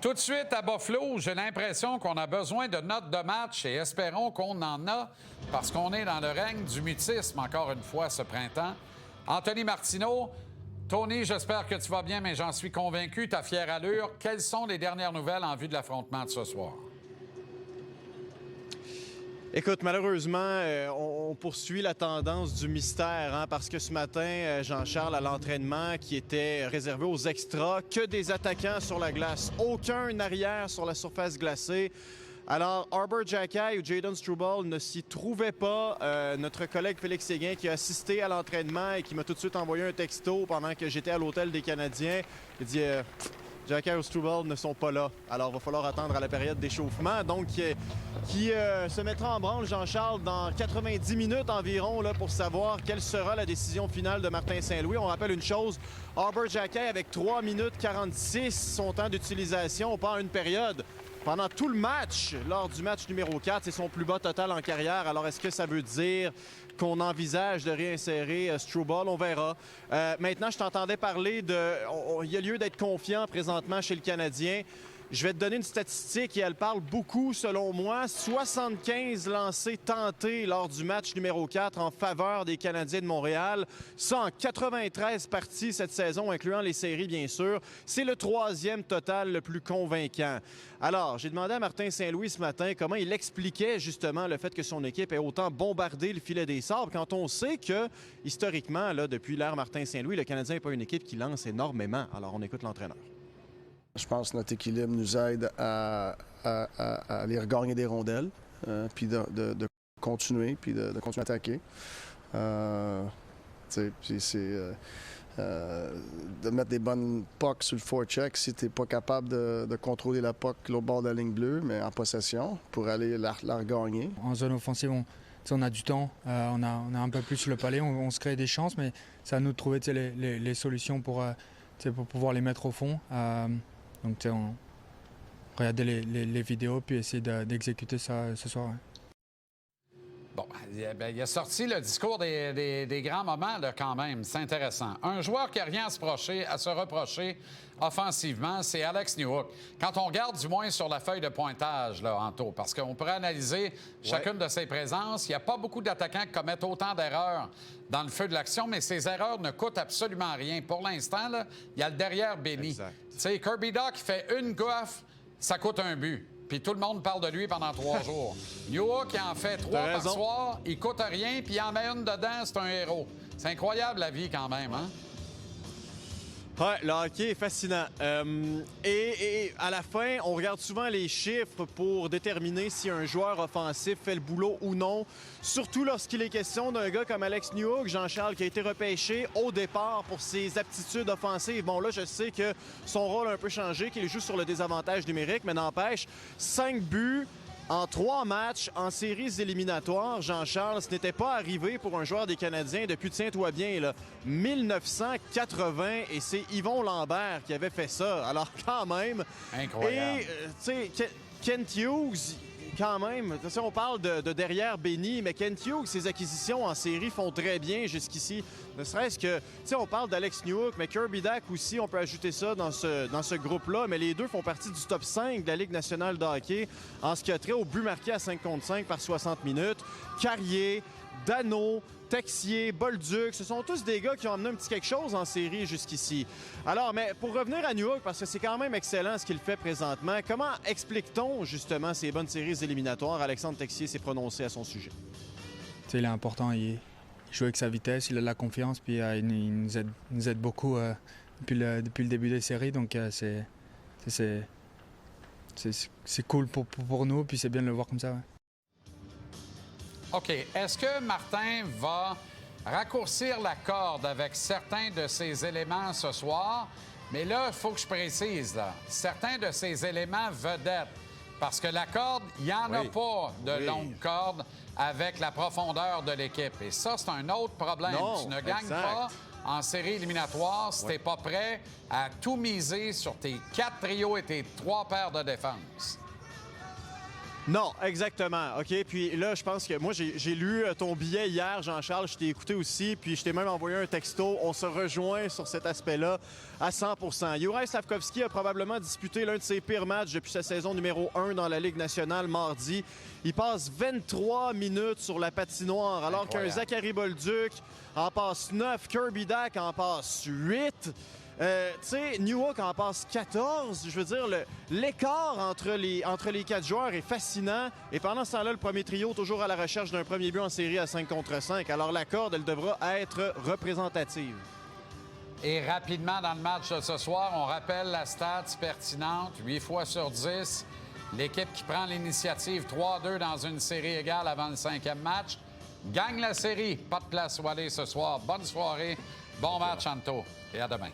Tout de suite à Buffalo, j'ai l'impression qu'on a besoin de notes de match et espérons qu'on en a parce qu'on est dans le règne du mutisme encore une fois ce printemps. Anthony Martineau, Tony, j'espère que tu vas bien, mais j'en suis convaincu, ta fière allure. Quelles sont les dernières nouvelles en vue de l'affrontement de ce soir? Écoute, malheureusement, on poursuit la tendance du mystère, hein, parce que ce matin, Jean-Charles, à l'entraînement qui était réservé aux extras, que des attaquants sur la glace, aucun arrière sur la surface glacée. Alors, Arber Xhekaj ou Jayden Struble ne s'y trouvaient pas. Notre collègue Félix Séguin qui a assisté à l'entraînement et qui m'a tout de suite envoyé un texto pendant que j'étais à l'hôtel des Canadiens, il dit Xhekaj ou Struble ne sont pas là. Alors, il va falloir attendre à la période d'échauffement. Donc, qui se mettra en branle, Jean-Charles, dans 90 minutes environ là, pour savoir quelle sera la décision finale de Martin Saint-Louis. On rappelle une chose, Arber Xhekaj avec 3 minutes 46 son temps d'utilisation pendant une période. Pendant tout le match, lors du match numéro 4, c'est son plus bas total en carrière. Alors, est-ce que ça veut dire qu'on envisage de réinsérer Struble? On verra. Maintenant, je t'entendais parler de... Il y a lieu d'être confiant présentement chez le Canadien. Je vais te donner une statistique et elle parle beaucoup, selon moi. 75 lancés tentés lors du match numéro 4 en faveur des Canadiens de Montréal. Ça en 93 parties cette saison, incluant les séries, bien sûr. C'est le 3e total le plus convaincant. Alors, j'ai demandé à Martin Saint-Louis ce matin comment il expliquait justement le fait que son équipe ait autant bombardé le filet des Sabres quand on sait que, historiquement, là, depuis l'ère Martin Saint-Louis, le Canadien n'est pas une équipe qui lance énormément. Alors, on écoute l'entraîneur. Je pense que notre équilibre nous aide à aller regagner des rondelles, puis de continuer, puis de continuer à attaquer. Puis c'est de mettre des bonnes pucks sur le forecheck si tu n'es pas capable de contrôler la puck l'autre bord de la ligne bleue, mais en possession, pour aller la regagner. En zone offensive, on a du temps, on a un peu plus sur le palais, on se crée des chances, mais c'est à nous de trouver les solutions pour pouvoir les mettre au fond. Donc, on regarder les vidéos puis essayer d'exécuter ça ce soir. Ouais. Bon, il a sorti le discours des grands moments, là, quand même. C'est intéressant. Un joueur qui n'a rien à se reprocher offensivement, c'est Alex Newhook. Quand on regarde, du moins, sur la feuille de pointage, là, Anto, parce qu'on pourrait analyser chacune de ses présences, il n'y a pas beaucoup d'attaquants qui commettent autant d'erreurs dans le feu de l'action, mais ces erreurs ne coûtent absolument rien. Pour l'instant, là, il y a le derrière béni. Tu sais, Kirby Dach fait une gaffe, ça coûte un but. Puis tout le monde parle de lui pendant 3 jours. Newhook, il en fait 3 par soir, il coûte rien, puis il en met une dedans, c'est un héros. C'est incroyable, la vie, quand même, hein? Ouais, le hockey est fascinant. Et à la fin, on regarde souvent les chiffres pour déterminer si un joueur offensif fait le boulot ou non. Surtout lorsqu'il est question d'un gars comme Alex Newhook, Jean-Charles, qui a été repêché au départ pour ses aptitudes offensives. Bon, là, je sais que son rôle a un peu changé, qu'il joue sur le désavantage numérique, mais n'empêche, 5 buts en 3 matchs en séries éliminatoires. Jean-Charles, ce n'était pas arrivé pour un joueur des Canadiens depuis, tiens-toi bien, là, 1980, et c'est Yvon Lambert qui avait fait ça. Alors, quand même... Incroyable. Et, tu sais, Kent Hughes... Quand même, on parle de derrière béni, mais Kent Hughes, ses acquisitions en série font très bien jusqu'ici. Ne serait-ce que, tu sais, on parle d'Alex Newhook, mais Kirby Dach aussi, on peut ajouter ça dans ce groupe-là. Mais les deux font partie du top 5 de la Ligue nationale de hockey en ce qui a trait au but marqué à 5 contre 5 par 60 minutes. Carrier, Dano, Texier, Bolduc, ce sont tous des gars qui ont amené un petit quelque chose en série jusqu'ici. Alors, mais pour revenir à Newhook, parce que c'est quand même excellent ce qu'il fait présentement, comment explique-t-on justement ces bonnes séries éliminatoires? Alexandre Texier s'est prononcé à son sujet. Tu sais, il est important, il joue avec sa vitesse, il a de la confiance, puis il nous aide beaucoup depuis le début des séries, donc c'est cool pour nous, puis c'est bien de le voir comme ça. Ouais. OK. Est-ce que Martin va raccourcir la corde avec certains de ses éléments ce soir? Mais là, il faut que je précise, là, certains de ces éléments vedettes. Parce que la corde, il n'y en a pas de longue corde avec la profondeur de l'équipe. Et ça, c'est un autre problème. Tu ne gagnes pas en série éliminatoire si tu n'es pas prêt à tout miser sur tes 4 trios et tes 3 paires de défense. Non, exactement. OK, puis là, je pense que moi, j'ai lu ton billet hier, Jean-Charles, je t'ai écouté aussi, puis je t'ai même envoyé un texto. On se rejoint sur cet aspect-là à 100%. Juraj Slafkovský a probablement disputé l'un de ses pires matchs depuis sa saison numéro 1 dans la Ligue nationale mardi. Il passe 23 minutes sur la patinoire, alors qu'un Zachary Bolduc en passe 9, Kirby Dach en passe 8. Tu sais, Newhook en passe 14. Je veux dire, l'écart entre les 4 joueurs est fascinant. Et pendant ce temps-là, le premier trio, toujours à la recherche d'un premier but en série à 5 contre 5. Alors la corde, elle devra être représentative. Et rapidement, dans le match de ce soir, on rappelle la stat pertinente. 8 fois sur 10, l'équipe qui prend l'initiative 3-2 dans une série égale avant le 5e match gagne la série. Pas de place où aller ce soir. Bonne soirée. Bon match, Anto. Et à demain.